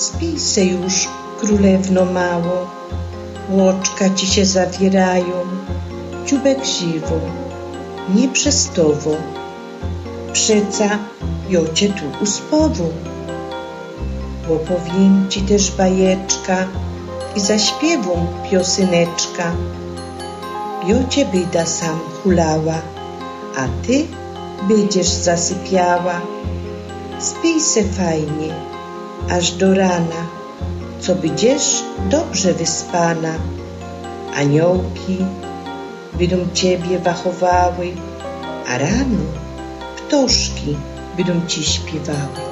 Spij se już, królewno mało, łoczka ci się zawierają, dziubek żywo, nie przestowo, przeca jocie tu uspowo. Bo powiem ci też bajeczka i zaśpiewą piosyneczka. Jocie byda sam hulała, a ty będziesz zasypiała. Spij se fajnie, aż do rana, co będziesz dobrze wyspana. Aniołki będą ciebie wachowały, a rano ptoszki będą ci śpiewały.